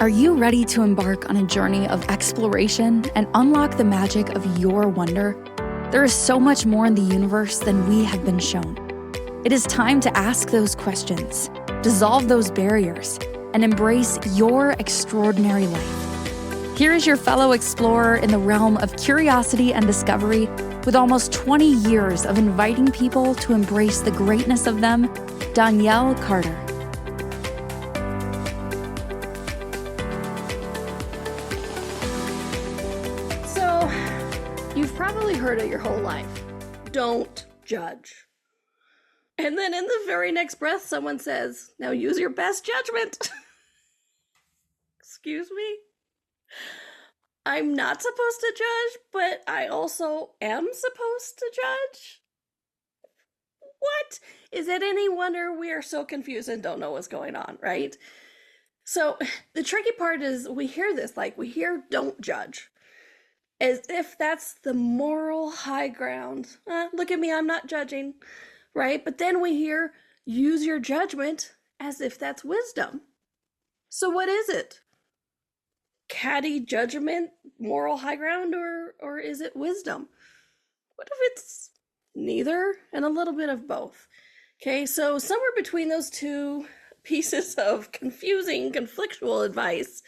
Are you ready to embark on a journey of exploration and unlock the magic of your wonder? There is so much more in the universe than we have been shown. It is time to ask those questions, dissolve those barriers, and embrace your extraordinary life. Here is your fellow explorer in the realm of curiosity and discovery, with almost 20 years of inviting people to embrace the greatness of them, Donnielle Carter. You've probably heard it your whole life. Don't judge. And then in the very next breath, someone says, now use your best judgment. Excuse me? I'm not supposed to judge, but I also am supposed to judge? What? Is it any wonder we are so confused and don't know what's going on, right? So the tricky part is we hear this, we hear don't judge, as if that's the moral high ground. Look at me, I'm not judging, right? But then we hear use your judgment as if that's wisdom. So what is it? Catty judgment, moral high ground, or is it wisdom? What if it's neither and a little bit of both? Okay, so somewhere between those two pieces of confusing, conflictual advice,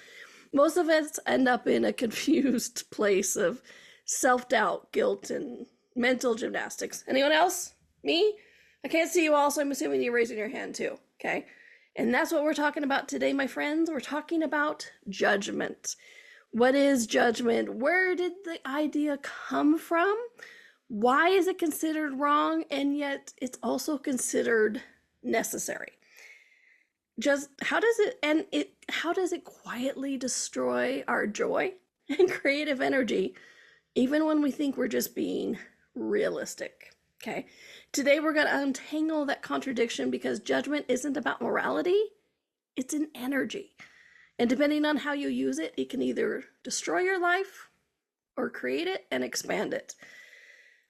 most of us end up in a confused place of self-doubt, guilt, and mental gymnastics. Anyone else? Me? I can't see you all, so I'm assuming you're raising your hand too, okay? And that's what we're talking about today, my friends. We're talking about judgment. What is judgment? Where did the idea come from? Why is it considered wrong, and yet it's also considered necessary? Just how does it quietly destroy our joy and creative energy, even when we think we're just being realistic? Okay, today we're going to untangle that contradiction, because judgment isn't about morality, it's an energy, and depending on how you use it, it can either destroy your life or create it and expand it.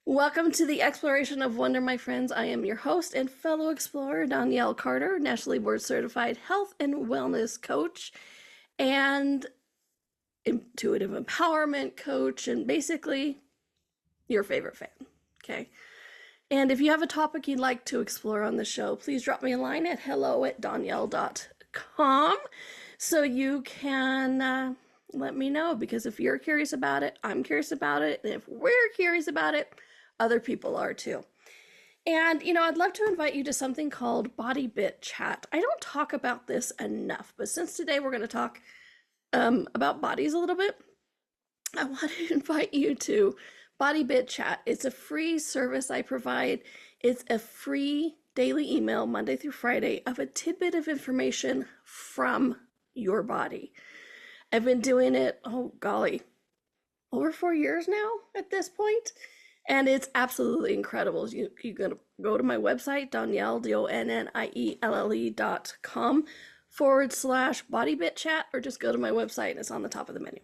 Welcome to the exploration of wonder, my friends. I am your host and fellow explorer, Donnielle Carter, nationally board certified health and wellness coach and intuitive empowerment coach, and basically your favorite fan. Okay. And if you have a topic you'd like to explore on the show, please drop me a line at hello@donnielle.com so you can let me know, because if you're curious about it, I'm curious about it. And if we're curious about it, other people are too. And, I'd love to invite you to something called Body Bit Chat. I don't talk about this enough, but since today we're going to talk about bodies a little bit, I want to invite you to Body Bit Chat. It's a free service I provide. It's a free daily email, Monday through Friday, of a tidbit of information from your body. I've been doing it, oh golly, over 4 years now at this point. And it's absolutely incredible. You can go to my website, Donnielle, DonnielleLE.com/bodybit chat, or just go to my website and it's on the top of the menu.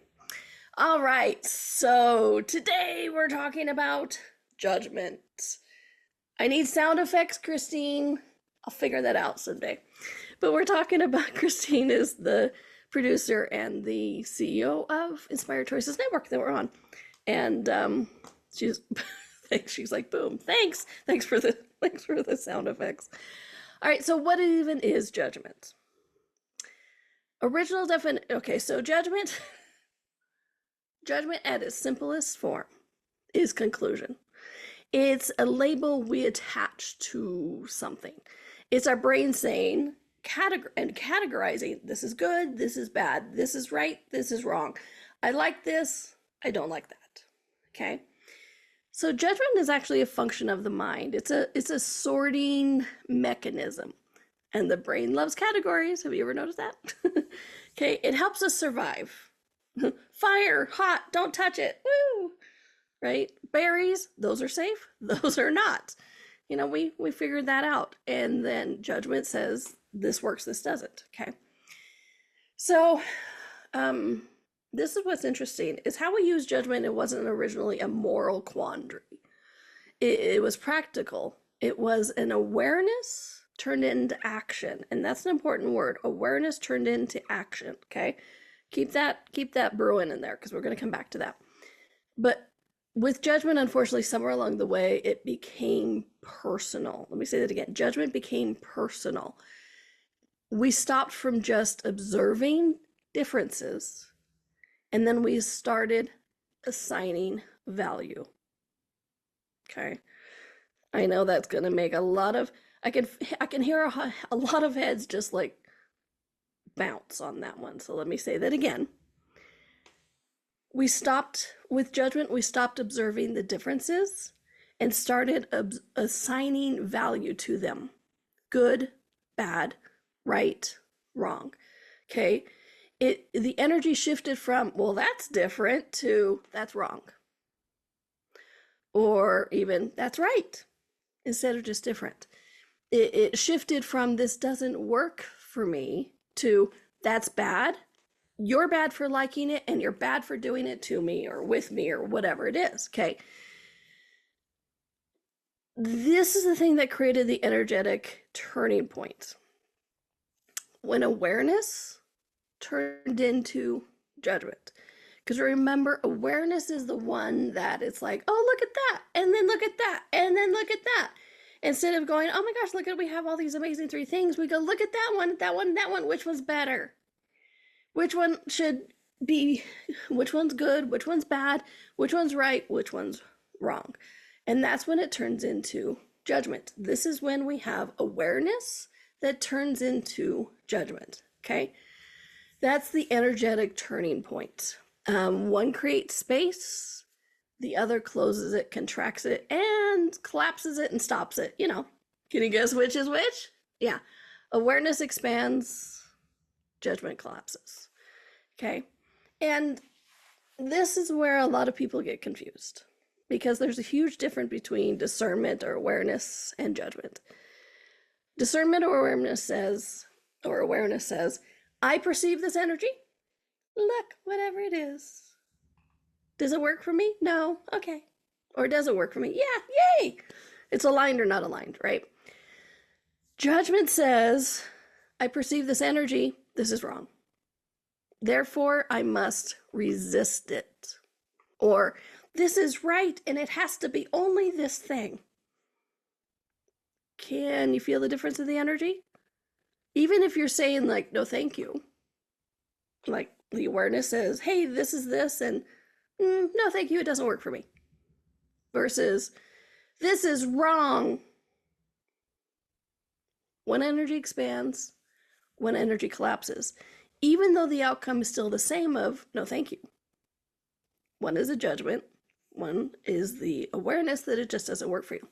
All right, so today we're talking about judgment. I need sound effects, Christine. I'll figure that out someday. But we're talking about, Christine is the producer and the CEO of Inspired Choices Network that we're on. And she's like, boom, thanks for the sound effects. All right, so what even is judgment? Original definition. Okay, so judgment at its simplest form is conclusion. It's a label we attach to something. It's our brain saying categorizing, this is good, this is bad, this is right, this is wrong. I like this, I don't like that. Okay? So judgment is actually a function of the mind. It's a sorting mechanism. And the brain loves categories. Have you ever noticed that? Okay, it helps us survive. Fire, hot, don't touch it. Woo! Right? Berries, those are safe, those are not. We figured that out. And then judgment says this works, this doesn't. Okay. So this is what's interesting, is how we use judgment. It wasn't originally a moral quandary. It was practical. It was an awareness turned into action. And that's an important word. Awareness turned into action. Okay. Keep that brewing in there, because we're going to come back to that. But with judgment, unfortunately, somewhere along the way, it became personal. Let me say that again. Judgment became personal. We stopped from just observing differences, and then we started assigning value. Okay. I know that's going to make a lot of, I can hear a lot of heads just like bounce on that one. So let me say that again. We stopped with judgment, we stopped observing the differences and started assigning value to them. Good, bad, right, wrong. Okay. The energy shifted from, well, that's different, to that's wrong. Or even that's right, instead of just different. It shifted from this doesn't work for me to that's bad. You're bad for liking it, and you're bad for doing it to me or with me or whatever it is. Okay. This is the thing that created the energetic turning point. When awareness turned into judgment. Because remember, awareness is the one that it's like, oh, look at that, and then look at that, and then look at that. Instead of going, oh my gosh, look at, we have all these amazing 3 things, we go, look at that one, that one, that one, which one's better? Which one should be, which one's good, which one's bad, which one's right, which one's wrong? And that's when it turns into judgment. This is when we have awareness that turns into judgment, okay? That's the energetic turning point. One creates space, the other closes it, contracts it, and collapses it and stops it. You know, can you guess which is which? Yeah. Awareness expands, judgment collapses. Okay. And this is where a lot of people get confused, because there's a huge difference between discernment or awareness and judgment. Discernment or awareness says, I perceive this energy. Look, whatever it is. Does it work for me? No. Okay. Or does it work for me? Yeah. Yay. It's aligned or not aligned, right? Judgment says, I perceive this energy. This is wrong. Therefore, I must resist it. Or this is right, and it has to be only this thing. Can you feel the difference in the energy? Even if you're saying like, no, thank you. Like the awareness says, hey, this is this, and no, thank you, it doesn't work for me. Versus, this is wrong. One energy expands, one energy collapses. Even though the outcome is still the same of, no, thank you. One is a judgment, one is the awareness that it just doesn't work for you.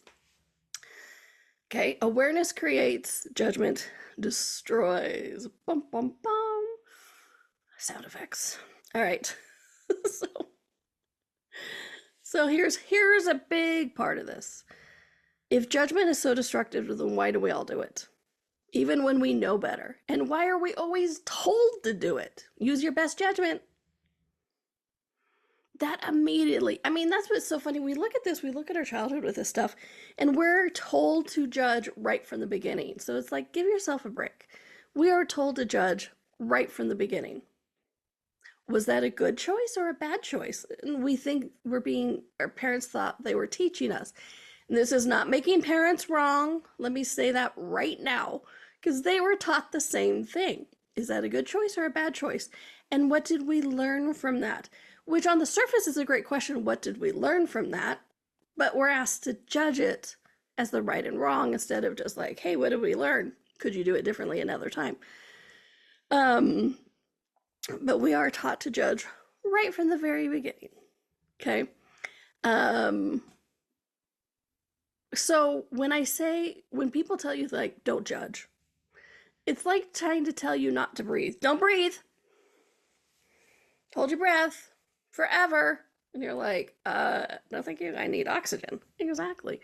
Okay, awareness creates, judgment destroys. Bum, bum, bum. Sound effects. All right. So here's a big part of this. If judgment is so destructive, then why do we all do it? Even when we know better. And why are we always told to do it? Use your best judgment. That immediately, I mean, that's what's so funny. We look at this, we look at our childhood with this stuff, and we're told to judge right from the beginning. So it's like, give yourself a break. We are told to judge right from the beginning. Was that a good choice or a bad choice? And we think our parents thought they were teaching us. And this is not making parents wrong. Let me say that right now, because they were taught the same thing. Is that a good choice or a bad choice? And what did we learn from that? Which on the surface is a great question. What did we learn from that? But we're asked to judge it as the right and wrong instead of just like, hey, what did we learn? Could you do it differently another time? But we are taught to judge right from the very beginning. Okay. So when people tell you like, don't judge, it's like trying to tell you not to breathe. Don't breathe. Hold your breath forever. And you're like, no, thank you. I need oxygen. Exactly.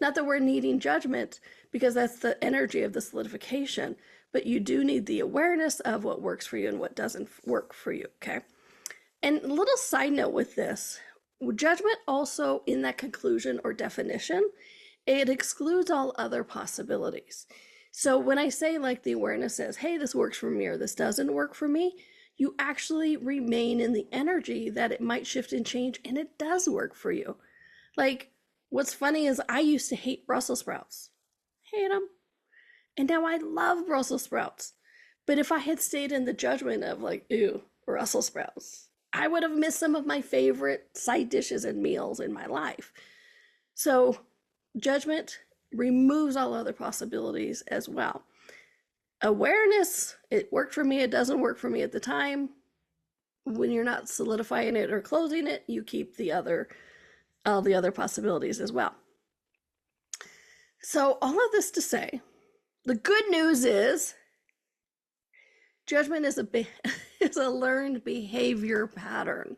Not that we're needing judgment, because that's the energy of the solidification, but you do need the awareness of what works for you and what doesn't work for you. Okay. And a little side note with this, judgment also in that conclusion or definition, it excludes all other possibilities. So when I say like the awareness says, hey, this works for me or this doesn't work for me, you actually remain in the energy that it might shift and change, and it does work for you. Like, what's funny is I used to hate Brussels sprouts. Hate them. And now I love Brussels sprouts. But if I had stayed in the judgment of like, ew, Brussels sprouts, I would have missed some of my favorite side dishes and meals in my life. So, judgment removes all other possibilities as well. Awareness, it worked for me, it doesn't work for me at the time. When you're not solidifying it or closing it, you keep all the other possibilities as well. So, all of this to say, the good news is judgment is a learned behavior pattern,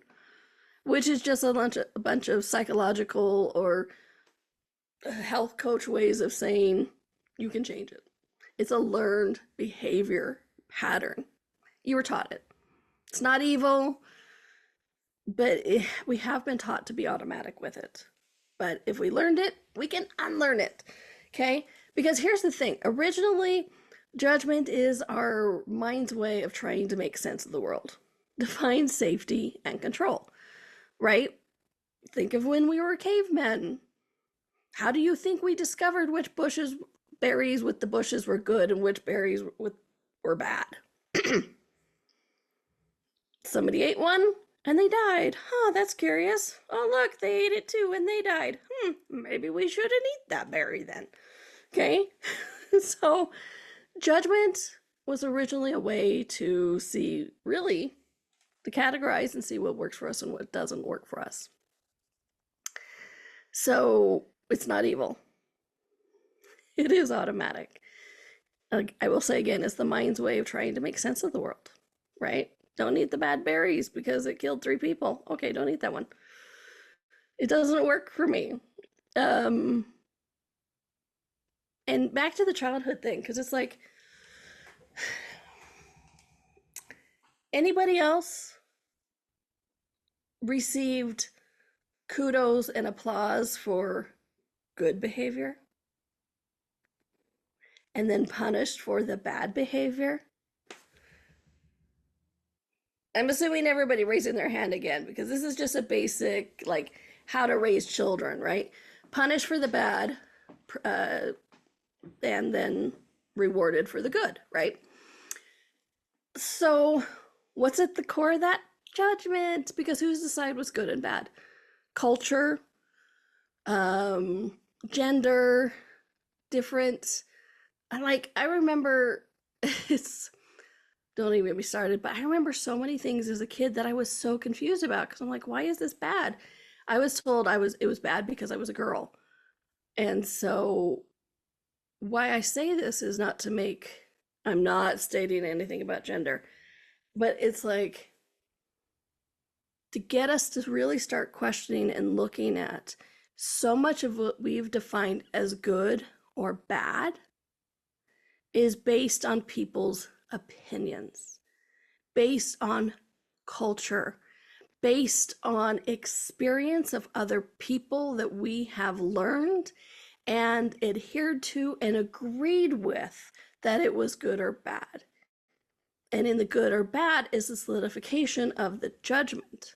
which is just a bunch of psychological or health coach ways of saying you can change it. It's a learned behavior pattern. You were taught it. It's not evil, but we have been taught to be automatic with it. But if we learned it, we can unlearn it. Okay? Because here's the thing. Originally, judgment is our mind's way of trying to make sense of the world, to find safety and control, right? Think of when we were cavemen. How do you think we discovered which berries with the bushes were good and which berries were bad? Somebody ate one and they died. Huh, that's curious. Oh, look, they ate it too and they died. Maybe we shouldn't eat that berry then. Okay? So, judgment was originally a way to see, really, to categorize and see what works for us and what doesn't work for us. So, it's not evil. It is automatic. I will say again, it's the mind's way of trying to make sense of the world, right? Don't eat the bad berries because it killed 3 people. Okay, don't eat that one. It doesn't work for me. And back to the childhood thing, because it's like, anybody else received kudos and applause for good behavior and then punished for the bad behavior? I'm assuming everybody raising their hand again, because this is just a basic, like, how to raise children, right? Punish for the bad, and then rewarded for the good, right? So what's at the core of that? Judgment, because who's decide what's good and bad? Culture, gender, different. I remember, don't even get me started, but I remember so many things as a kid that I was so confused about, because I'm like, why is this bad? I was told it was bad because I was a girl. And so why I say this is not to make, I'm not stating anything about gender, but it's like to get us to really start questioning and looking at so much of what we've defined as good or bad is based on people's opinions, based on culture, based on experience of other people that we have learned and adhered to and agreed with that it was good or bad. And in the good or bad is the solidification of the judgment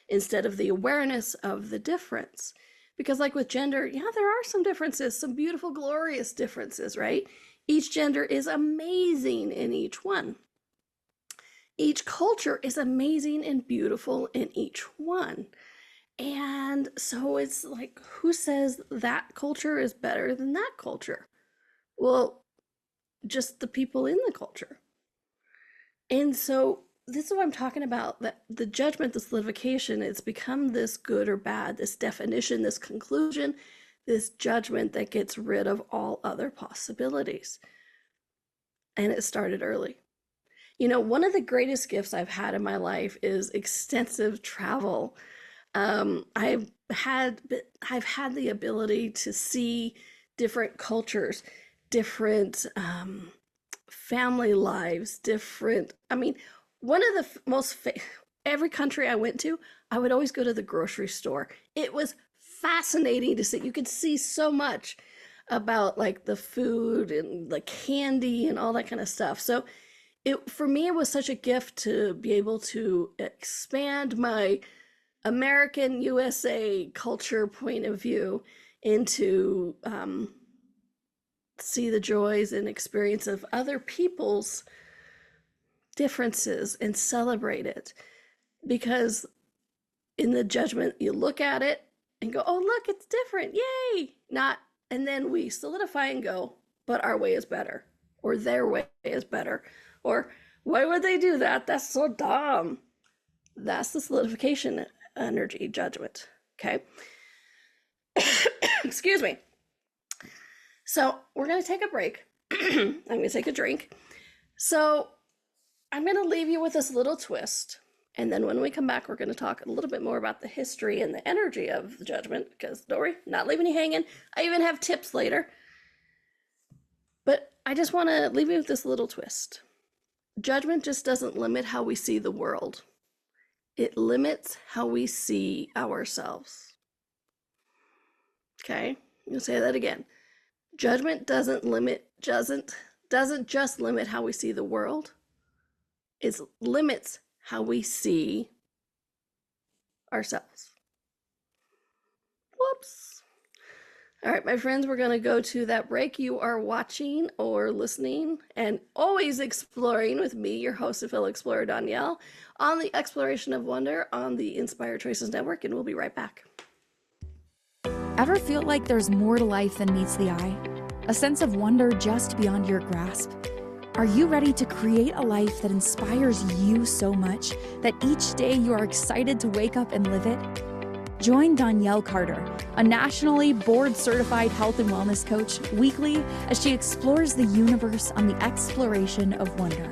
instead of the awareness of the difference. Because like with gender, yeah, there are some differences, some beautiful, glorious differences, right? Each gender is amazing in each one. Each culture is amazing and beautiful in each one. And so it's like, who says that culture is better than that culture? Well, just the people in the culture. And so this is what I'm talking about, that the judgment, the solidification, it's become this good or bad, this definition, this conclusion, this judgment that gets rid of all other possibilities. And it started early. You know, one of the greatest gifts I've had in my life is extensive travel. I've had the ability to see different cultures, different family lives, different. I mean, one of the most every country I went to, I would always go to the grocery store. It was fascinating to see. You could see so much about like the food and the candy and all that kind of stuff. So for me, it was such a gift to be able to expand my American USA culture point of view into see the joys and experience of other people's differences and celebrate it. Because in the judgment, you look at it and go, oh, look, it's different. Yay. Not, and then we solidify and go, but our way is better, or their way is better, or why would they do that? That's so dumb. That's the solidification energy judgment. Okay. Excuse me. So we're going to take a break. I'm going to take a drink. So I'm going to leave you with this little twist. And then when we come back, we're going to talk a little bit more about the history and the energy of the judgment, because don't worry, not leaving you hanging. I even have tips later. But I just want to leave you with this little twist. Judgment just doesn't limit how we see the world. It limits how we see ourselves. Okay, I'm going to say that again. Judgment doesn't just limit how we see the world. It limits how we see ourselves. Whoops. All right, my friends, we're going to go to that break. You are watching or listening and always exploring with me, your host and fellow explorer, Donnielle, on the Exploration of Wonder on the Inspired Choices Network, and we'll be right back. Ever feel like there's more to life than meets the eye? A sense of wonder just beyond your grasp? Are you ready to create a life that inspires you so much that each day you are excited to wake up and live it? Join Donnielle Carter, a nationally board-certified health and wellness coach, weekly as she explores the universe on the exploration of wonder.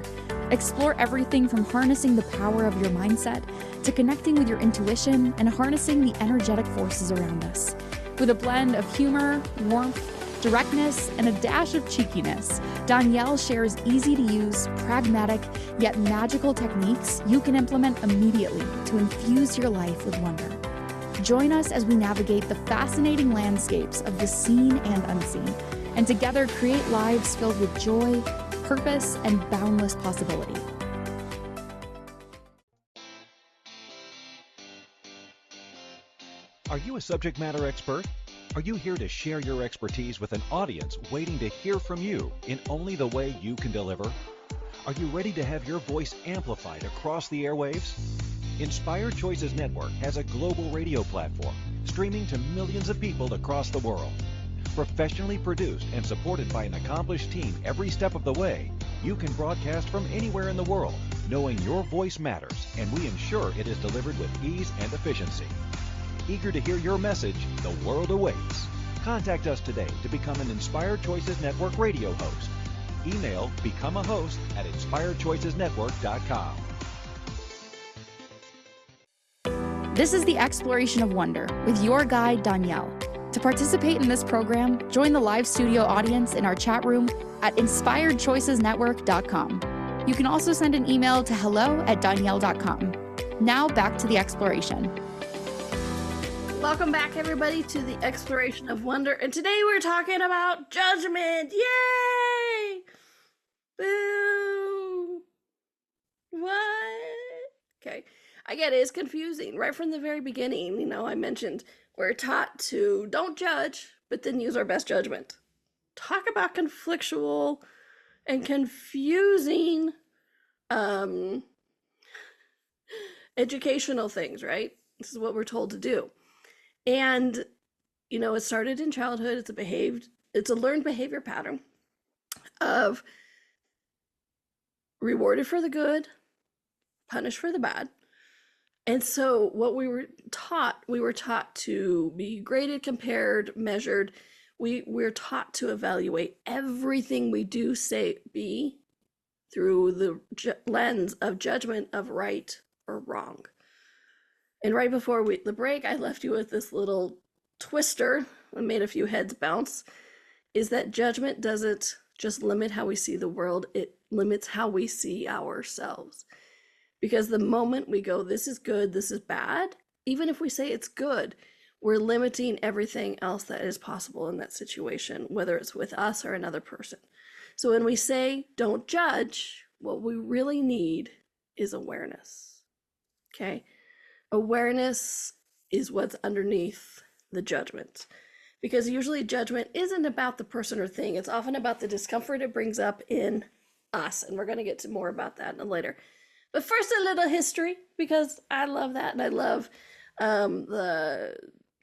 Explore everything from harnessing the power of your mindset to connecting with your intuition and harnessing the energetic forces around us. With a blend of humor, warmth, directness, and a dash of cheekiness, Donnielle shares easy-to-use, pragmatic, yet magical techniques you can implement immediately to infuse your life with wonder. Join us as we navigate the fascinating landscapes of the seen and unseen, and together create lives filled with joy, purpose, and boundless possibility. Are you a subject matter expert? Are you here to share your expertise with an audience waiting to hear from you in only the way you can deliver? Are you ready to have your voice amplified across the airwaves? Inspired Choices Network has a global radio platform streaming to millions of people across the world. Professionally produced and supported by an accomplished team every step of the way, you can broadcast from anywhere in the world, knowing your voice matters, and we ensure it is delivered with ease and efficiency. Eager to hear your message, the world awaits. Contact us today to become an Inspired Choices Network radio host. Email becomeahost@inspiredchoicesnetwork.com. This is the Exploration of Wonder with your guide, Donnielle. To participate in this program, join the live studio audience in our chat room at inspiredchoicesnetwork.com. You can also send an email to hello@donnielle.com. Now back to the exploration. Welcome back, everybody, to the Exploration of Wonder. And today we're talking about judgment. Yay! Boo! What? Okay. I get it. It's confusing. Right from the very beginning, I mentioned we're taught to don't judge, but then use our best judgment. Talk about conflictual and confusing educational things, right? This is what we're told to do. And, it started in childhood. It's a learned behavior pattern of rewarded for the good, punished for the bad. And so what we were taught to be graded, compared, measured. We're taught to evaluate everything we do, say, be through the lens of judgment of right or wrong. And right before the break, I left you with this little twister that made a few heads bounce, is that judgment doesn't just limit how we see the world, it limits how we see ourselves. Because the moment we go, this is good, this is bad, even if we say it's good, we're limiting everything else that is possible in that situation, whether it's with us or another person. So when we say don't judge, what we really need is awareness. Okay? Awareness is what's underneath the judgment. Because usually judgment isn't about the person or thing. It's often about the discomfort it brings up in us. And we're going to get to more about that later. But first, a little history, because I love that. And I love the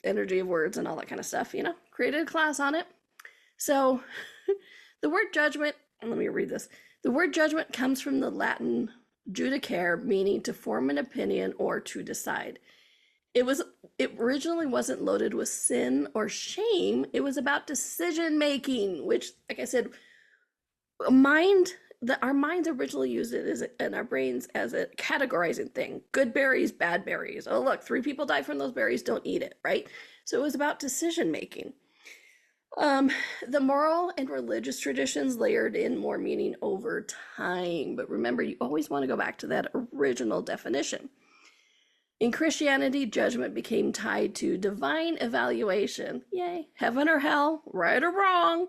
energy of words and all that kind of stuff, you know. Created a class on it. So the word judgment, and let me read this. The word judgment comes from the Latin judicare, meaning to form an opinion or to decide. It originally wasn't loaded with sin or shame. It was about decision making, which, like I said, our minds originally used it in our brains as a categorizing thing. Good berries, bad berries. Oh, look, 3 people died from those berries. Don't eat it, right? So it was about decision making. The moral and religious traditions layered in more meaning over time. But remember, you always want to go back to that original definition. In Christianity, judgment became tied to divine evaluation. Yay. Heaven or hell, right or wrong.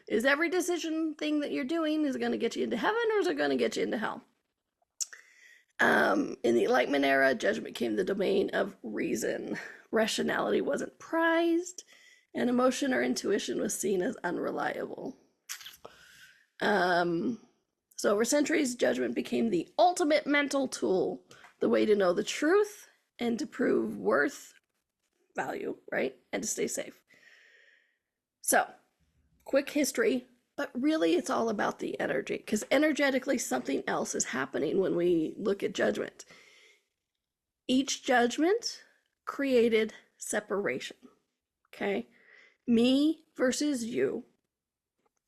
Is every decision thing that you're doing, is it going to get you into heaven or is it going to get you into hell? In the Enlightenment era, judgment became the domain of reason. Rationality wasn't prized, and emotion or intuition was seen as unreliable. So over centuries, judgment became the ultimate mental tool, the way to know the truth and to prove worth, value, right? And to stay safe. So, quick history, but really it's all about the energy, because energetically something else is happening when we look at judgment. Each judgment created separation, okay? Me versus you,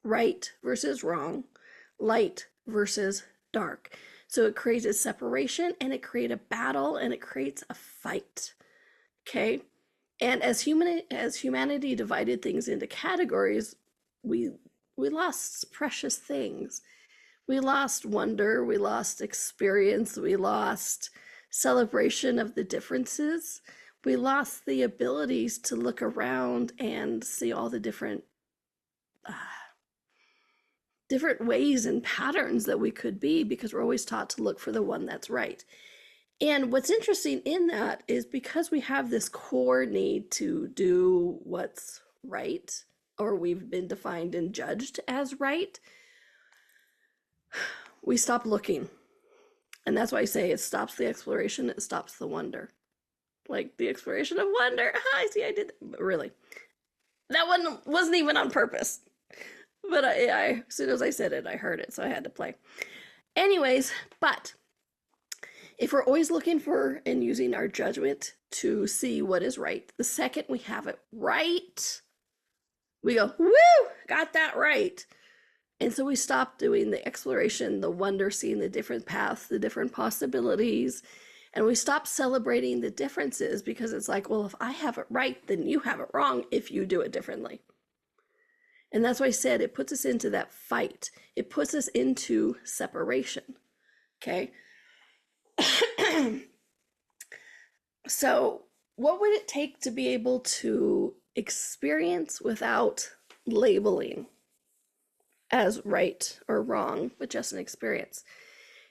right versus wrong, light versus dark. So it creates a separation and it creates a battle and it creates a fight. Okay. And as humanity divided things into categories, we lost precious things. We lost wonder, we lost experience, we lost celebration of the differences. We lost the abilities to look around and see all the different ways and patterns that we could be, because we're always taught to look for the one that's right. And what's interesting in that is because we have this core need to do what's right, or we've been defined and judged as right, we stop looking. And that's why I say it stops the exploration, it stops the wonder. Like the exploration of wonder. I see, I did that. But really, that one wasn't even on purpose. But I, as soon as I said it, I heard it, so I had to play. Anyways, but if we're always looking for and using our judgment to see what is right, the second we have it right, we go, woo, got that right. And so we stop doing the exploration, the wonder, seeing the different paths, the different possibilities, and we stop celebrating the differences, because it's like, well, if I have it right, then you have it wrong if you do it differently. And that's why I said it puts us into that fight. It puts us into separation, okay? So what would it take to be able to experience without labeling as right or wrong, but just an experience?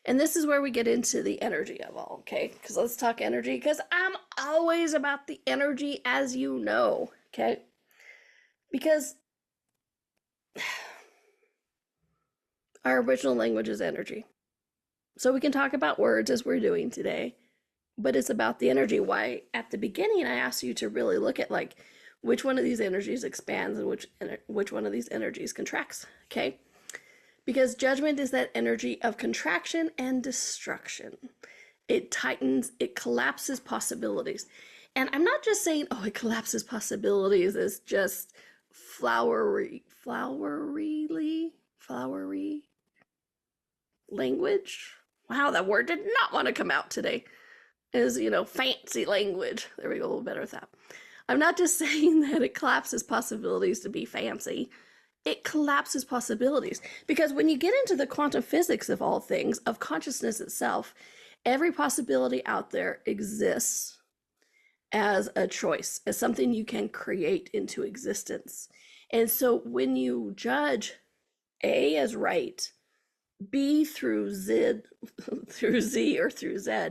And this is where we get into the energy of all, okay? Because let's talk energy, because I'm always about the energy, as you know, okay? Because our original language is energy. So we can talk about words as we're doing today, but it's about the energy. Why at the beginning I asked you to really look at like which one of these energies expands and which one of these energies contracts, okay? Because judgment is that energy of contraction and destruction. It tightens, it collapses possibilities. And I'm not just saying, oh, it collapses possibilities as just flowery language. Wow, that word did not want to come out today. Is, fancy language. There we go, a little better with that. I'm not just saying that it collapses possibilities to be fancy. It collapses possibilities. Because when you get into the quantum physics of all things, of consciousness itself, every possibility out there exists as a choice, as something you can create into existence. And so when you judge A as right, B through Z, through Z or through Z,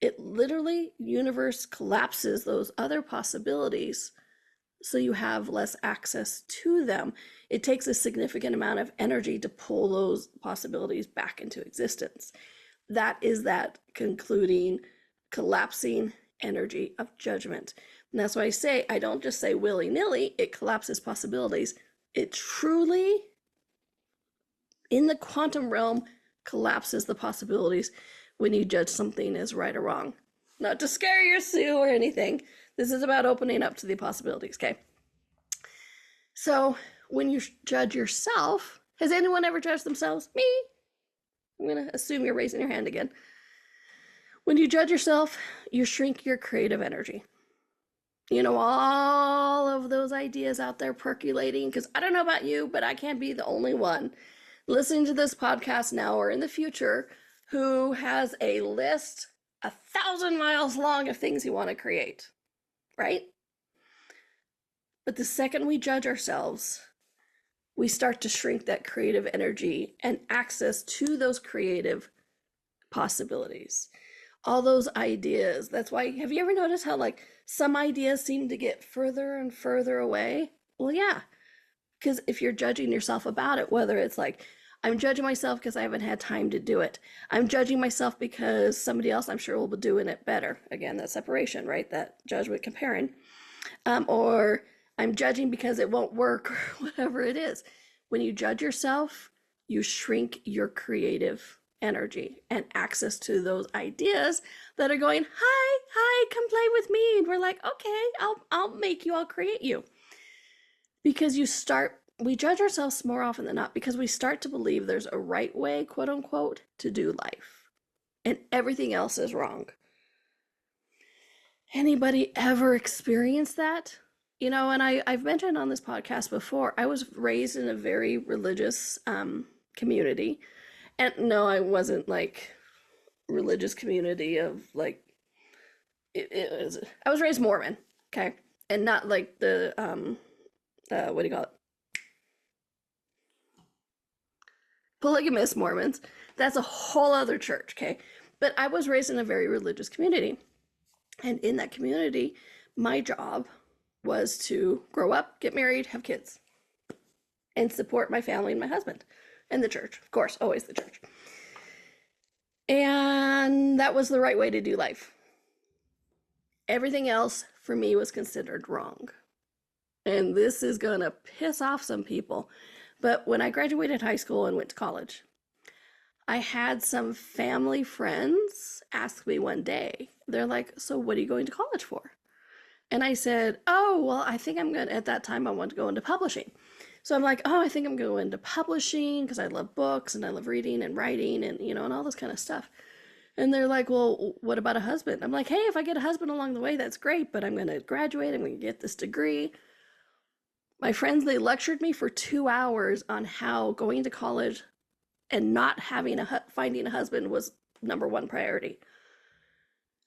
it literally, universe collapses those other possibilities so you have less access to them. It takes a significant amount of energy to pull those possibilities back into existence. That is that concluding, collapsing energy of judgment. And that's why I say, I don't just say willy-nilly, it collapses possibilities. It truly, in the quantum realm, collapses the possibilities when you judge something as right or wrong. Not to scare you, Sue, or anything. This is about opening up to the possibilities, okay? So when you judge yourself, has anyone ever judged themselves? Me? I'm going to assume you're raising your hand again. When you judge yourself, you shrink your creative energy. You know, all of those ideas out there percolating, because I don't know about you, but I can't be the only one listening to this podcast now or in the future who has a list 1,000 miles long of things you want to create, right? But the second we judge ourselves, we start to shrink that creative energy and access to those creative possibilities. All those ideas. That's why, have you ever noticed how like some ideas seem to get further and further away? Well, yeah, because if you're judging yourself about it, whether it's like, I'm judging myself because I haven't had time to do it. I'm judging myself because somebody else I'm sure will be doing it better. Again, that separation, right? That judgment comparing. Or I'm judging because it won't work, or whatever it is. When you judge yourself, you shrink your creative energy and access to those ideas that are going, hi, come play with me. And we're like, okay, I'll make you, I'll create you. Because we judge ourselves more often than not because we start to believe there's a right way, quote unquote, to do life. And everything else is wrong. Anybody ever experienced that? You know, and I've mentioned on this podcast before, I was raised in a very religious community. And no, I wasn't like religious community of like, I was raised Mormon, okay? And not like the, what do you call it? Polygamous Mormons. That's a whole other church, okay? But I was raised in a very religious community. And in that community, my job was to grow up, get married, have kids, and support my family and my husband. And the church, of course, always the church. And that was the right way to do life. Everything else for me was considered wrong. And this is going to piss off some people. But when I graduated high school and went to college, I had some family friends ask me one day, they're like, so what are you going to college for? And I said, oh, well, I think I'm going to, at that time, I wanted to go into publishing. So I'm like, oh, I think I'm going into publishing because I love books and I love reading and writing and, you know, and all this kind of stuff. And they're like, well, what about a husband? I'm like, hey, if I get a husband along the way, that's great, but I'm going to graduate, I'm going to get this degree. My friends, they lectured me for 2 hours on how going to college and not finding a husband was number one priority.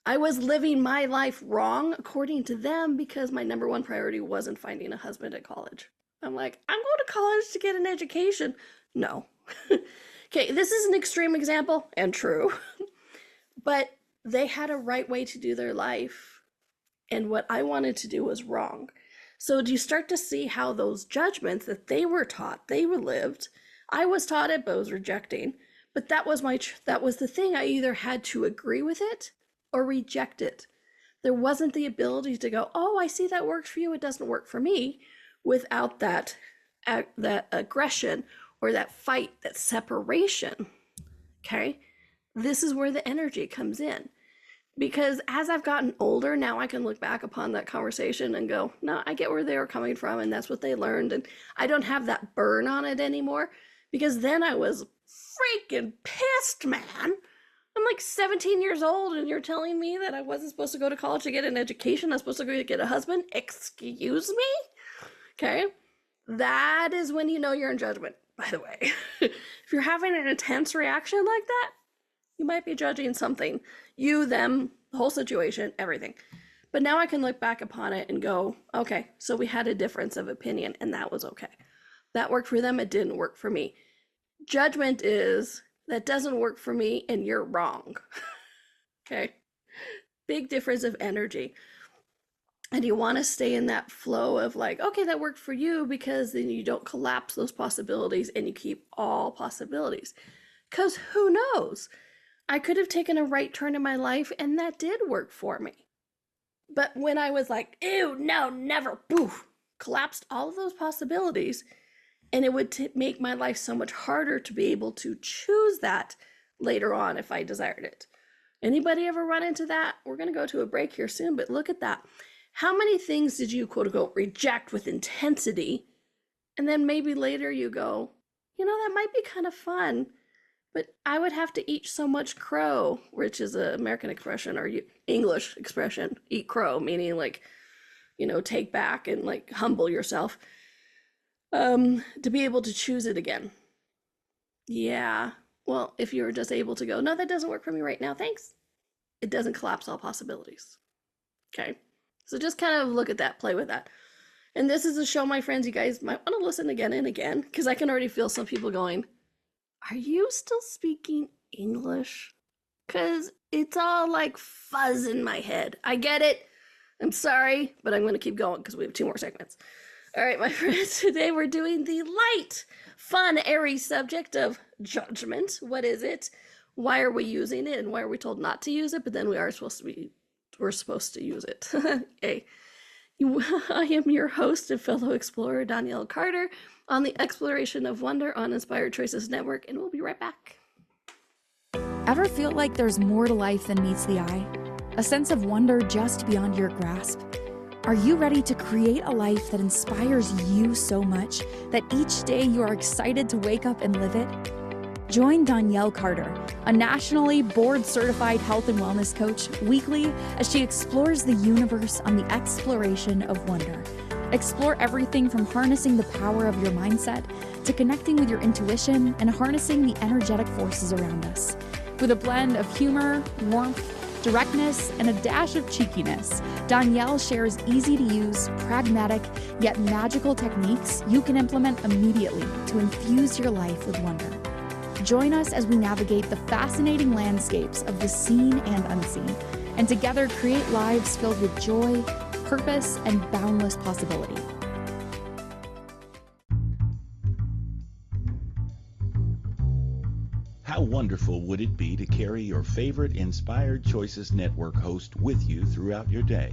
I was living my life wrong according to them because my number one priority wasn't finding a husband at college. I'm like, I'm going to college to get an education. No. Okay, this is an extreme example and true, but they had a right way to do their life, and what I wanted to do was wrong. So do you start to see how those judgments that they were taught, they were lived, I was taught it, but was rejecting. But that was the thing. I either had to agree with it or reject it. There wasn't the ability to go, oh, I see that works for you, it doesn't work for me, without that aggression or that fight, that separation. Okay? This is where the energy comes in. Because as I've gotten older, now I can look back upon that conversation and go, no, I get where they were coming from, and that's what they learned. And I don't have that burn on it anymore, because then I was freaking pissed, man. I'm like 17 years old, and you're telling me that I wasn't supposed to go to college to get an education. I was supposed to go to get a husband? Excuse me? Okay? That is when you know you're in judgment, by the way. If you're having an intense reaction like that, you might be judging something. You, them, the whole situation, everything. But now I can look back upon it and go, okay, so we had a difference of opinion, and that was okay. That worked for them, it didn't work for me. Judgment is, that doesn't work for me and you're wrong. Okay? Big difference of energy. And you want to stay in that flow of like, okay, that worked for you, because then you don't collapse those possibilities and you keep all possibilities. Because who knows? I could have taken a right turn in my life and that did work for me. But when I was like, ew, no, never, poof, collapsed all of those possibilities, and it would make my life so much harder to be able to choose that later on if I desired it. Anybody ever run into that? We're going to go to a break here soon, but look at that. How many things did you, quote unquote, reject with intensity? And then maybe later you go, you know, that might be kind of fun, but I would have to eat so much crow, which is an American expression or English expression, eat crow, meaning like, you know, take back and like humble yourself, to be able to choose it again. Yeah. Well, if you were just able to go, no, that doesn't work for me right now, thanks. It doesn't collapse all possibilities. Okay. So just kind of look at that, play with that. And this is a show, my friends, you guys might want to listen again and again, because I can already feel some people going, are you still speaking English? Because it's all like fuzz in my head. I get it. I'm sorry, but I'm going to keep going because we have 2 more segments. All right, my friends, today we're doing the light, fun, airy subject of judgment. What is it? Why are we using it? And why are we told not to use it? But then we're supposed to use it. Okay. I am your host and fellow explorer, Donnielle Carter, on the Exploration of Wonder on Inspired Choices Network, and we'll be right back. Ever feel like there's more to life than meets the eye? A sense of wonder just beyond your grasp? Are you ready to create a life that inspires you so much that each day you are excited to wake up and live it? Join Donnielle Carter, a nationally board-certified health and wellness coach, weekly as she explores the universe on the exploration of wonder. Explore everything from harnessing the power of your mindset to connecting with your intuition and harnessing the energetic forces around us. With a blend of humor, warmth, directness, and a dash of cheekiness, Donnielle shares easy-to-use, pragmatic, yet magical techniques you can implement immediately to infuse your life with wonder. Join us as we navigate the fascinating landscapes of the seen and unseen, and together create lives filled with joy, purpose, and boundless possibility. How wonderful would it be to carry your favorite Inspired Choices Network host with you throughout your day?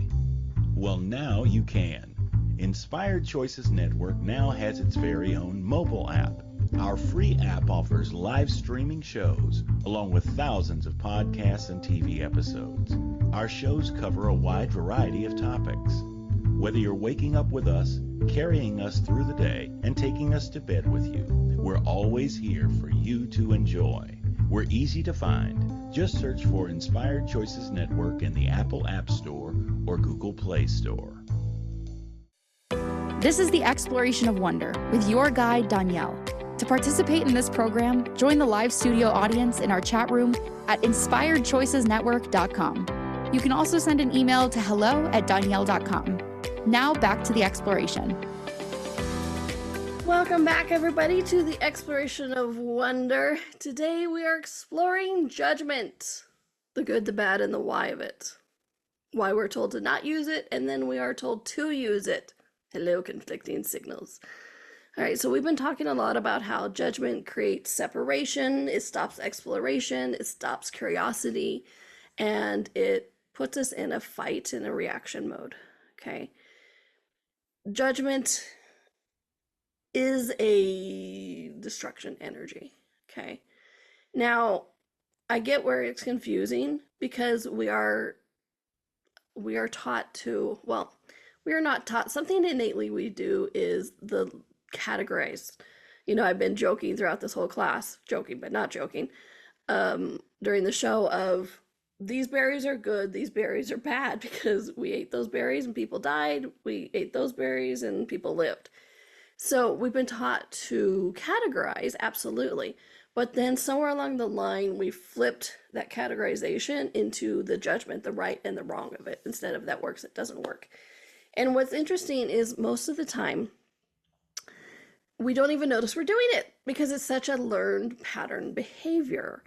Well, now you can. Inspired Choices Network now has its very own mobile app. Our free app offers live streaming shows, along with thousands of podcasts and TV episodes. Our shows cover a wide variety of topics. Whether you're waking up with us, carrying us through the day, and taking us to bed with you, we're always here for you to enjoy. We're easy to find. Just search for Inspired Choices Network in the Apple App Store or Google Play Store. This is the Exploration of Wonder with your guide, Donnielle. To participate in this program, join the live studio audience in our chat room at inspiredchoicesnetwork.com. You can also send an email to hello@donnielle.com. Now back to the exploration. Welcome back, everybody, to the Exploration of Wonder. Today we are exploring judgment, the good, the bad, and the why of it. Why we're told to not use it, and then we are told to use it. Hello, conflicting signals. All right, so we've been talking a lot about how judgment creates separation, it stops exploration, it stops curiosity, and it puts us in a fight and a reaction mode, okay? Judgment is a destruction energy, okay? Now, I get where it's confusing because we are taught to, well, we are not taught, something innately we do is the categorize. You know, I've been joking throughout this whole class, joking but not joking, during the show of these berries are good, these berries are bad, because we ate those berries and people died, we ate those berries and people lived. So we've been taught to categorize, absolutely, but then somewhere along the line we flipped that categorization into the judgment, the right and the wrong of it, instead of that works, it doesn't work. And what's interesting is most of the time we don't even notice we're doing it because it's such a learned pattern behavior.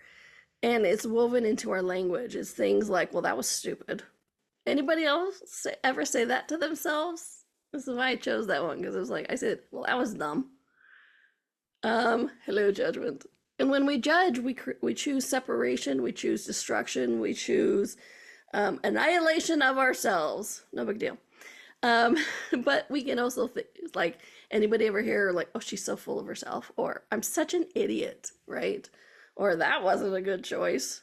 And it's woven into our language. It's things like, well, that was stupid. Anybody else ever say that to themselves? This is why I chose that one, because it was like, I said, well, that was dumb. Hello, judgment. And when we judge, we choose separation, we choose destruction, we choose annihilation of ourselves. No big deal. But we can also think, like, anybody ever hear like, oh, she's so full of herself, or I'm such an idiot, right? Or that wasn't a good choice.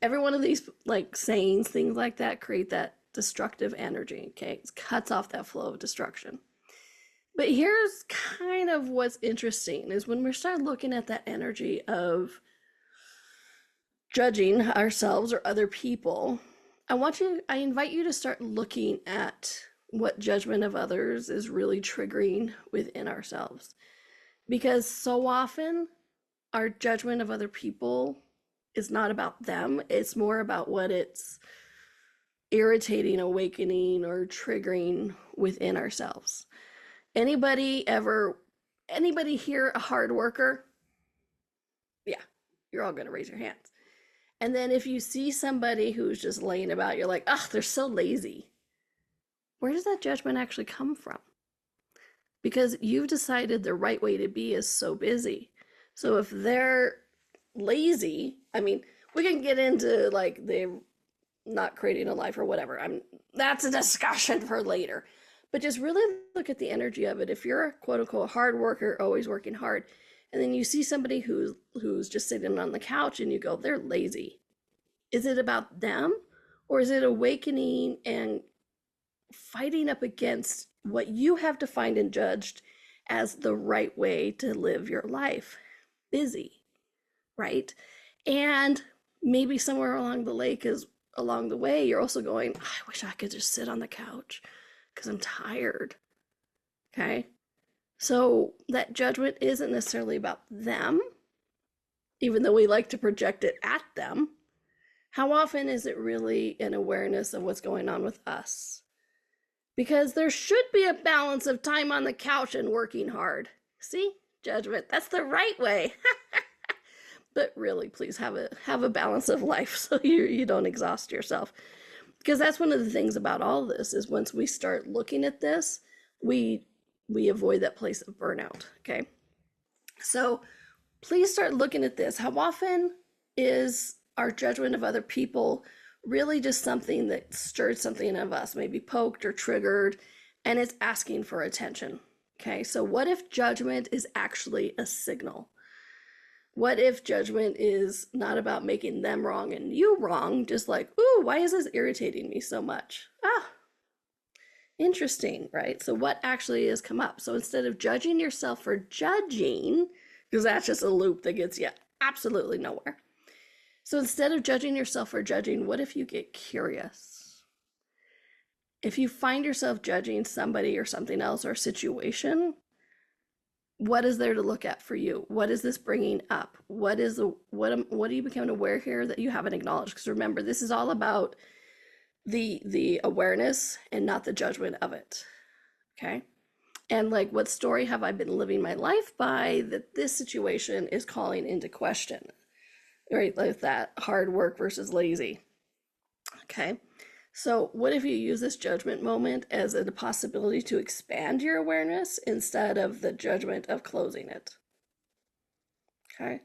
Every one of these like sayings, things like that, create that destructive energy. Okay, it cuts off that flow of destruction. But here's kind of what's interesting is when we start looking at that energy of judging ourselves or other people, I invite you to start looking at what judgment of others is really triggering within ourselves. Because so often our judgment of other people is not about them. It's more about what it's irritating, awakening, or triggering within ourselves. Anybody here a hard worker? Yeah, you're all going to raise your hands. And then if you see somebody who's just laying about, you're like, oh, they're so lazy. Where does that judgment actually come from? Because you've decided the right way to be is so busy. So if they're lazy, I mean, we can get into like they're not creating a life or whatever. That's a discussion for later. But just really look at the energy of it. If you're a quote unquote hard worker, always working hard, and then you see somebody who's just sitting on the couch and you go, they're lazy. Is it about them, or is it awakening and fighting up against what you have defined and judged as the right way to live your life? Busy, right? And maybe somewhere along the way, you're also going, oh, I wish I could just sit on the couch because I'm tired. Okay. So that judgment isn't necessarily about them, even though we like to project it at them. How often is it really an awareness of what's going on with us? Because there should be a balance of time on the couch and working hard. See? Judgment. That's the right way. But really, please have a balance of life so you don't exhaust yourself. Because that's one of the things about all this is once we start looking at this, we avoid that place of burnout. Okay. So please start looking at this. How often is our judgment of other people really just something that stirred something of us, maybe poked or triggered, and it's asking for attention? Okay, so what if judgment is actually a signal? What if judgment is not about making them wrong and you wrong, just like, ooh, why is this irritating me so much? Ah, interesting, right? So what actually has come up? So instead of judging yourself for judging, because that's just a loop that gets you absolutely nowhere. So instead of judging yourself for judging, what if you get curious? If you find yourself judging somebody or something else or a situation, what is there to look at for you? What is this bringing up? What are you becoming aware here that you haven't acknowledged? Because remember, this is all about the awareness and not the judgment of it. Okay. And like, what story have I been living my life by that this situation is calling into question? Right? Like that hard work versus lazy. Okay. So what if you use this judgment moment as a possibility to expand your awareness instead of the judgment of closing it? Okay.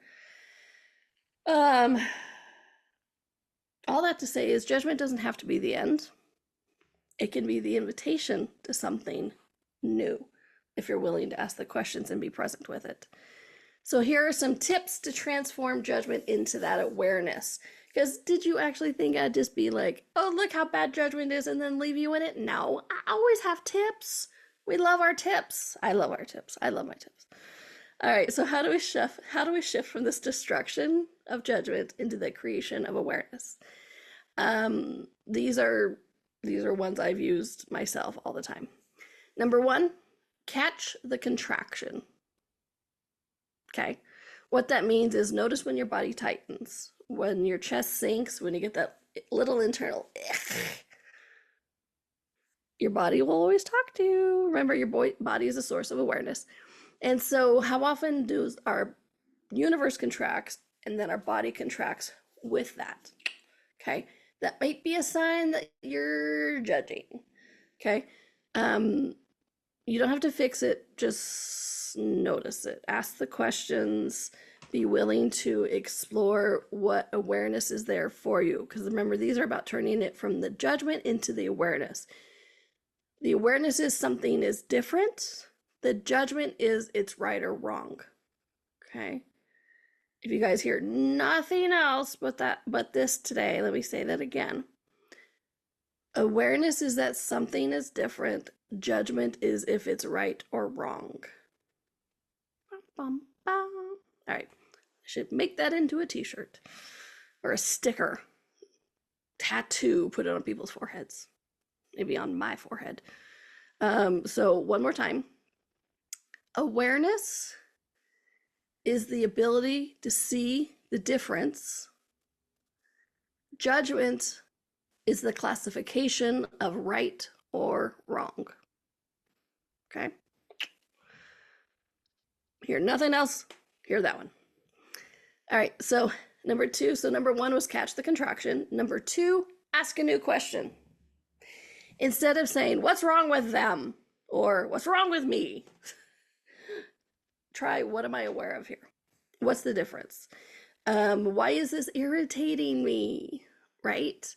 All that to say is judgment doesn't have to be the end. It can be the invitation to something new if you're willing to ask the questions and be present with it. So here are some tips to transform judgment into that awareness. Because did you actually think I'd just be like, oh, look how bad judgment is and then leave you in it? No, I always have tips. We love our tips. I love our tips. I love my tips. All right, so how do we shift from this destruction of judgment into the creation of awareness? These are ones I've used myself all the time. Number one, catch the contraction. Okay, what that means is notice when your body tightens, when your chest sinks, when you get that little internal, your body will always talk to you. Remember, your body is a source of awareness. And so how often does our universe contracts and then our body contracts with that? Okay. That might be a sign that you're judging. Okay. You don't have to fix it, just notice it. Ask the questions, be willing to explore what awareness is there for you. Because remember, these are about turning it from the judgment into the awareness. The awareness is something is different. The judgment is it's right or wrong. Okay. If you guys hear nothing else but this today, let me say that again. Awareness is that something is different. Judgment is if it's right or wrong. All right. I should make that into a t-shirt or a sticker. Tattoo, put it on people's foreheads. Maybe on my forehead. So one more time. Awareness is the ability to see the difference. Judgment is the classification of right or wrong. Okay? Hear nothing else, hear that one. All right, so number 2. So number 1 was catch the contraction. Number 2, ask a new question. Instead of saying, what's wrong with them? Or what's wrong with me? Try, what am I aware of here? What's the difference? Why is this irritating me? Right?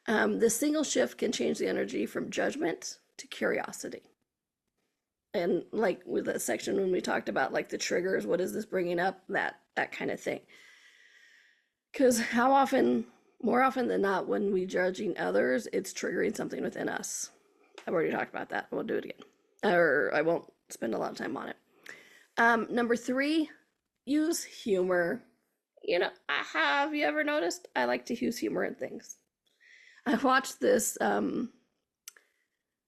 The single shift can change the energy from judgment to curiosity. And like with that section when we talked about like the triggers, what is this bringing up? That kind of thing. Because how often, more often than not, when we judging others, it's triggering something within us. I've already talked about that. We'll do it again. Or I won't spend a lot of time on it. Number 3, use humor. You know, have you ever noticed? I like to use humor in things. I watched this a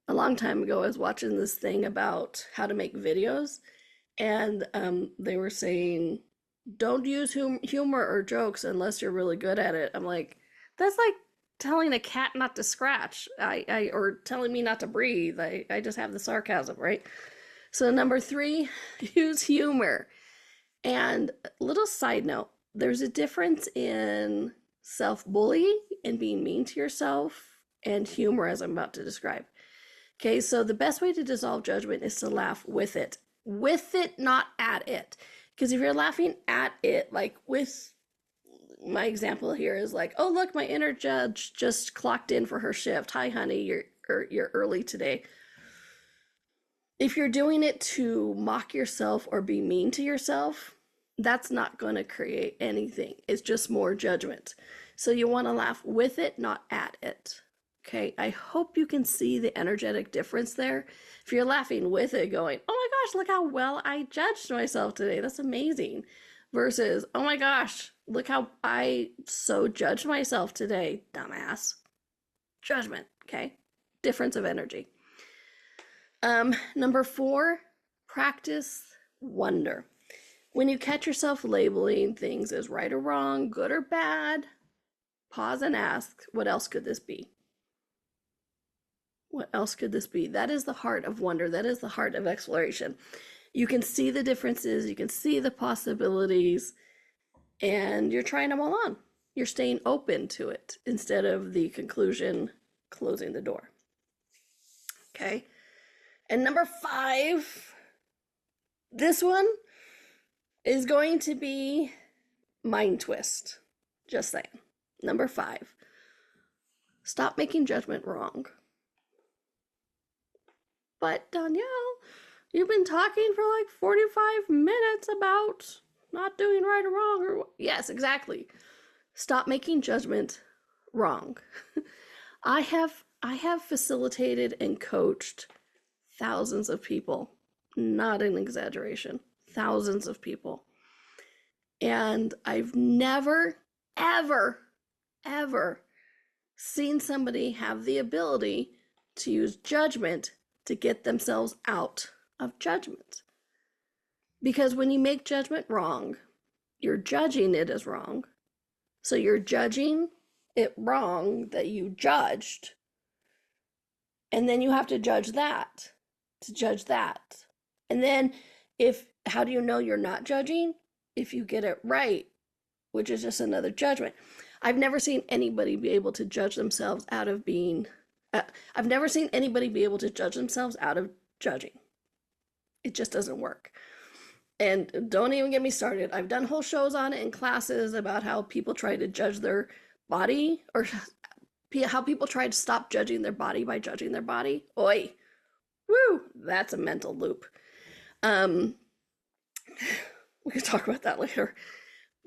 long time ago. I was watching this thing about how to make videos, and they were saying, don't use humor or jokes unless you're really good at it. I'm like, that's like telling a cat not to scratch, or telling me not to breathe. I just have the sarcasm, right? So number 3, use humor. And a little side note, there's a difference in self-bullying and being mean to yourself and humor, as I'm about to describe. Okay, so the best way to dissolve judgment is to laugh with it, not at it. Because if you're laughing at it, like with my example here is like, oh, look, my inner judge just clocked in for her shift. Hi, honey, you're early today. If you're doing it to mock yourself or be mean to yourself, that's not going to create anything. It's just more judgment. So you want to laugh with it, not at it. Okay, I hope you can see the energetic difference there. If you're laughing with it, going, oh my gosh, look how well I judged myself today. That's amazing. Versus, oh my gosh, look how I so judged myself today, dumbass. Judgment, okay? Difference of energy. Number 4, practice wonder. When you catch yourself labeling things as right or wrong, good or bad, pause and ask, what else could this be? What else could this be? That is the heart of wonder. That is the heart of exploration. You can see the differences, you can see the possibilities, and you're trying them all on. You're staying open to it instead of the conclusion closing the door. Okay. And number 5, this one is going to be mind twist. Just saying. Number 5, stop making judgment wrong. But Donnielle, you've been talking for like 45 minutes about not doing right or wrong. Or yes, exactly. Stop making judgment wrong. I have facilitated and coached thousands of people, not an exaggeration, thousands of people. And I've never, ever, ever seen somebody have the ability to use judgment to get themselves out of judgment. Because when you make judgment wrong, you're judging it as wrong. So you're judging it wrong that you judged. And then you have to judge that, to judge that. And then if How do you know you're not judging? If you get it right, which is just another judgment. I've never seen anybody be able to judge themselves out of being, I've never seen anybody be able to judge themselves out of judging. It just doesn't work. And don't even get me started. I've done whole shows on it in classes about how people try to judge their body, or how people try to stop judging their body by judging their body. Oi, woo, that's a mental loop. We can talk about that later.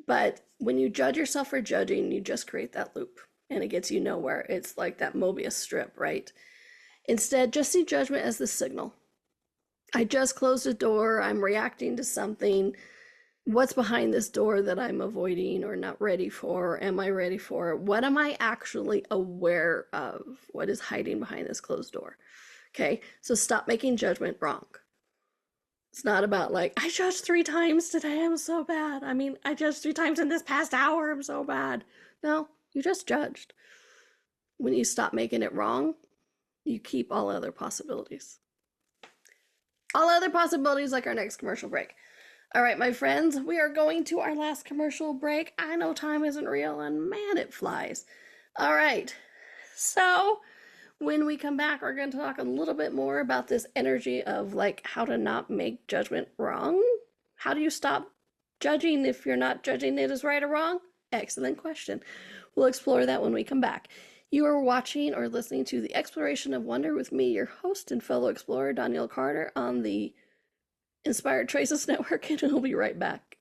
But when you judge yourself for judging, you just create that loop and it gets you nowhere. It's like that Mobius strip, right? Instead, just see judgment as the signal. I just closed a door. I'm reacting to something. What's behind this door that I'm avoiding or not ready for? Am I ready for it? What am I actually aware of? What is hiding behind this closed door? Okay, so stop making judgment wrong. It's not about like, I judged 3 times today, I'm so bad. I mean, I judged 3 times in this past hour, I'm so bad. No, you just judged. When you stop making it wrong, you keep all other possibilities. All other possibilities, like our next commercial break. All right, my friends, we are going to our last commercial break. I know time isn't real, and man, it flies. All right, so when we come back, we're going to talk a little bit more about this energy of like how to not make judgment wrong. How do you stop judging if you're not judging it as right or wrong? Excellent question. We'll explore that when we come back. You are watching or listening to The Exploration of Wonder with me, your host and fellow explorer, Donnielle Carter, on the Inspired Choices Network, and we'll be right back.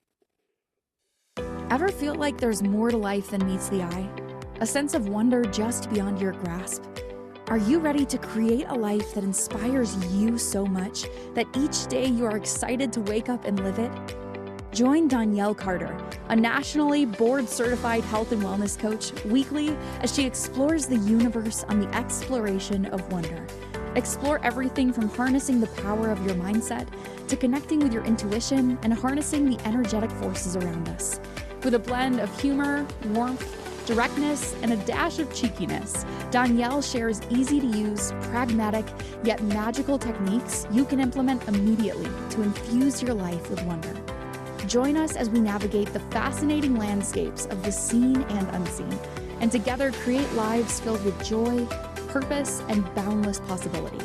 Ever feel like there's more to life than meets the eye? A sense of wonder just beyond your grasp? Are you ready to create a life that inspires you so much that each day you are excited to wake up and live it? Join Donnielle Carter, a nationally board-certified health and wellness coach, weekly as she explores the universe on the exploration of wonder. Explore everything from harnessing the power of your mindset to connecting with your intuition and harnessing the energetic forces around us. With a blend of humor, warmth, directness, and a dash of cheekiness, Donnielle shares easy-to-use, pragmatic, yet magical techniques you can implement immediately to infuse your life with wonder. Join us as we navigate the fascinating landscapes of the seen and unseen, and together create lives filled with joy, purpose, and boundless possibility.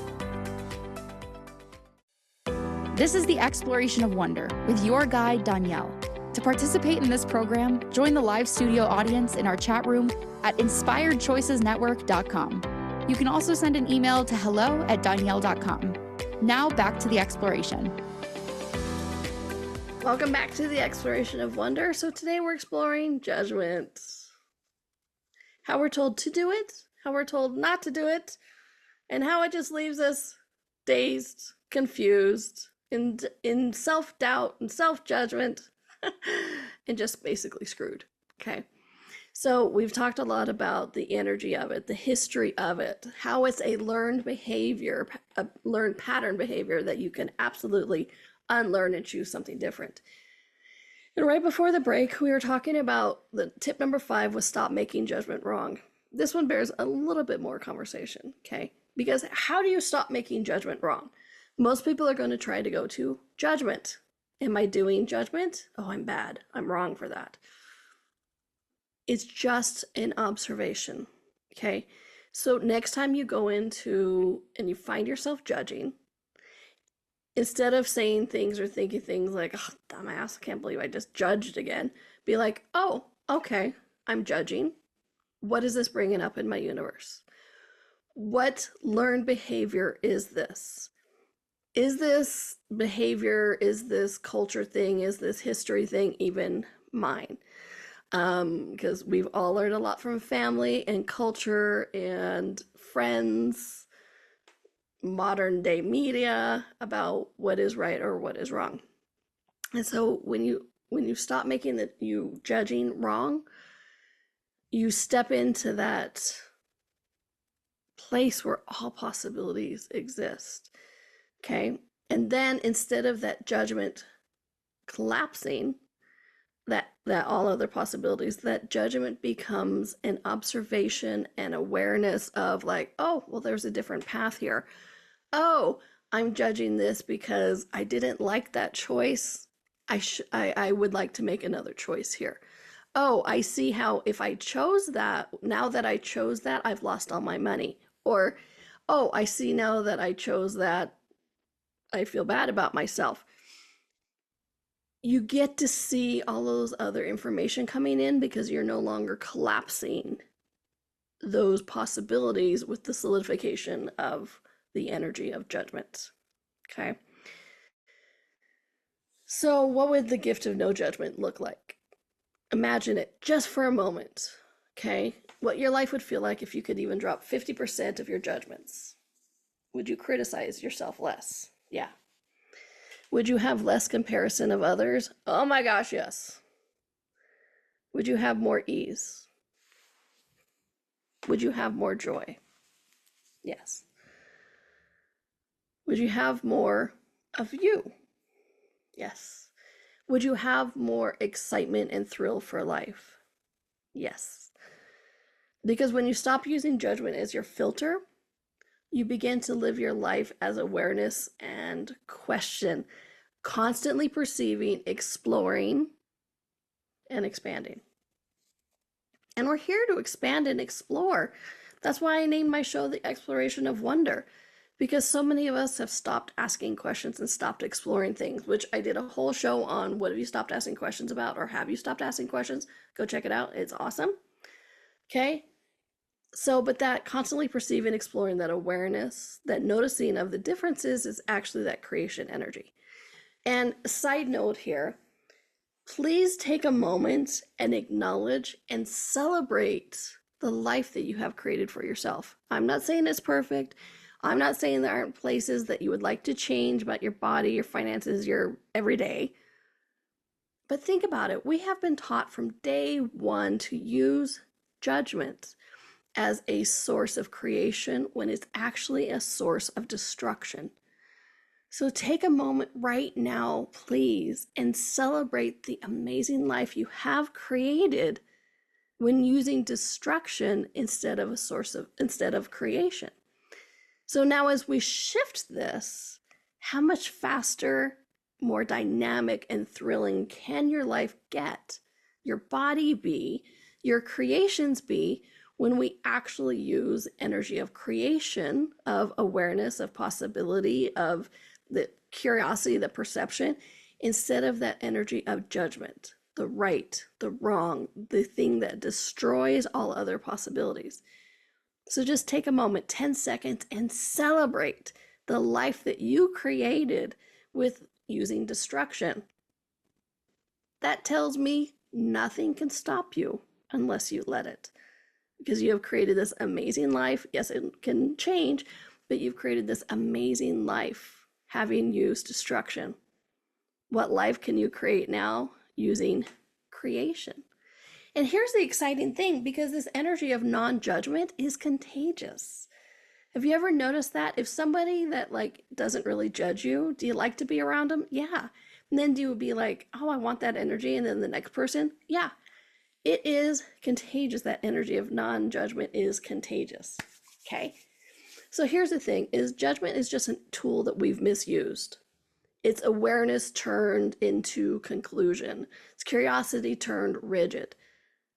This is the Exploration of Wonder with your guide, Donnielle. To participate in this program, join the live studio audience in our chat room at inspiredchoicesnetwork.com. You can also send an email to hello@donnielle.com. Now back to the exploration. Welcome back to the Exploration of Wonder. So today we're exploring judgment. How we're told to do it, how we're told not to do it, and how it just leaves us dazed, confused, in self-doubt and self-judgment, and just basically screwed. Okay. So we've talked a lot about the energy of it, the history of it, how it's a learned behavior, a learned pattern behavior that you can absolutely unlearn and choose something different. And right before the break, we were talking about the tip number 5 was stop making judgment wrong. This one bears a little bit more conversation, okay? Because how do you stop making judgment wrong? Most people are going to try to go to judgment. Am I doing judgment? Oh, I'm bad. I'm wrong for that. It's just an observation, okay? So next time you go into and you find yourself judging, instead of saying things or thinking things like, oh, dumbass, I can't believe I just judged again, be like, oh, okay, I'm judging. What is this bringing up in my universe? What learned behavior is this? Is this behavior, is this culture thing, is this history thing even mine? Because we've all learned a lot from family and culture and friends, modern day media about what is right or what is wrong. And so when you stop making you judging wrong, you step into that place where all possibilities exist. Okay. And then instead of that judgment collapsing, that all other possibilities, that judgment becomes an observation and awareness of like, oh, well, there's a different path here. Oh, I'm judging this because I didn't like that choice. I would like to make another choice here. Oh, I see how if I chose that, now that I chose that, I've lost all my money. Or, oh, I see now that I chose that, I feel bad about myself. You get to see all those other information coming in because you're no longer collapsing those possibilities with the solidification of the energy of judgment. Okay. So, what would the gift of no judgment look like? Imagine it just for a moment. Okay. What your life would feel like if you could even drop 50% of your judgments. Would you criticize yourself less? Yeah. Would you have less comparison of others? Oh my gosh, yes. Would you have more ease? Would you have more joy? Yes. Would you have more of you? Yes. Would you have more excitement and thrill for life? Yes. Because when you stop using judgment as your filter, you begin to live your life as awareness and question, constantly perceiving, exploring, and expanding. And we're here to expand and explore. That's why I named my show The Exploration of Wonder, because so many of us have stopped asking questions and stopped exploring things, which I did a whole show on what have you stopped asking questions about, or have you stopped asking questions? Go check it out. It's awesome. Okay. So, but that constantly perceiving, exploring, that awareness, that noticing of the differences is actually that creation energy. And side note here, please take a moment and acknowledge and celebrate the life that you have created for yourself. I'm not saying it's perfect. I'm not saying there aren't places that you would like to change about your body, your finances, your everyday. But think about it. We have been taught from day one to use judgment as a source of creation when it's actually a source of destruction. So take a moment right now, please, and celebrate the amazing life you have created when using destruction instead of creation. So now as we shift this, how much faster, more dynamic and thrilling can your life get, your body be, your creations be, when we actually use energy of creation, of awareness, of possibility, of the curiosity, the perception, instead of that energy of judgment, the right, the wrong, the thing that destroys all other possibilities. So just take a moment, 10 seconds, and celebrate the life that you created with using destruction. That tells me nothing can stop you unless you let it. Because you have created this amazing life. Yes, it can change, but you've created this amazing life having used destruction. What life can you create now using creation? And here's the exciting thing, because this energy of non-judgment is contagious. Have you ever noticed that? If somebody that doesn't really judge you, do you like to be around them? Yeah. And then do you be like, oh, I want that energy. And then the next person, yeah. It is contagious. That energy of non-judgment is contagious. Okay. So here's the thing, is judgment is just a tool that we've misused. It's awareness turned into conclusion. It's curiosity turned rigid.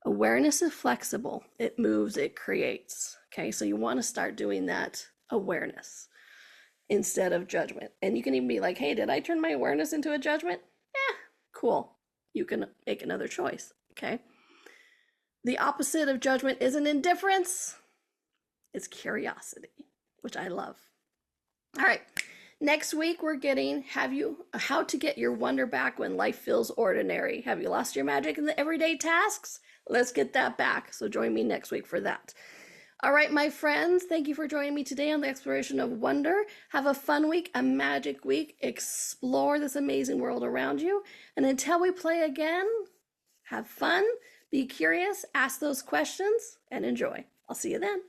Awareness is flexible. It moves, it creates. Okay. So you want to start doing that awareness instead of judgment. And you can even be like, hey, did I turn my awareness into a judgment? Yeah, cool. You can make another choice. Okay. The opposite of judgment isn't indifference, it's curiosity, which I love. All right, next week we're getting how to get your wonder back when life feels ordinary. Have you lost your magic in the everyday tasks? Let's get that back. So join me next week for that. All right, my friends, thank you for joining me today on the Exploration of Wonder. Have a fun week, a magic week. Explore this amazing world around you. And until we play again, have fun. Be curious, ask those questions, and enjoy. I'll see you then.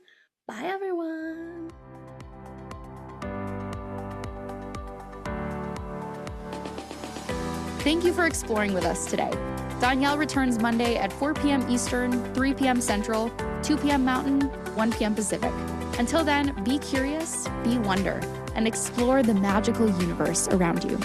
Bye, everyone. Thank you for exploring with us today. Donnielle returns Monday at 4 p.m. Eastern, 3 p.m. Central, 2 p.m. Mountain, 1 p.m. Pacific. Until then, be curious, be wonder. and explore the magical universe around you.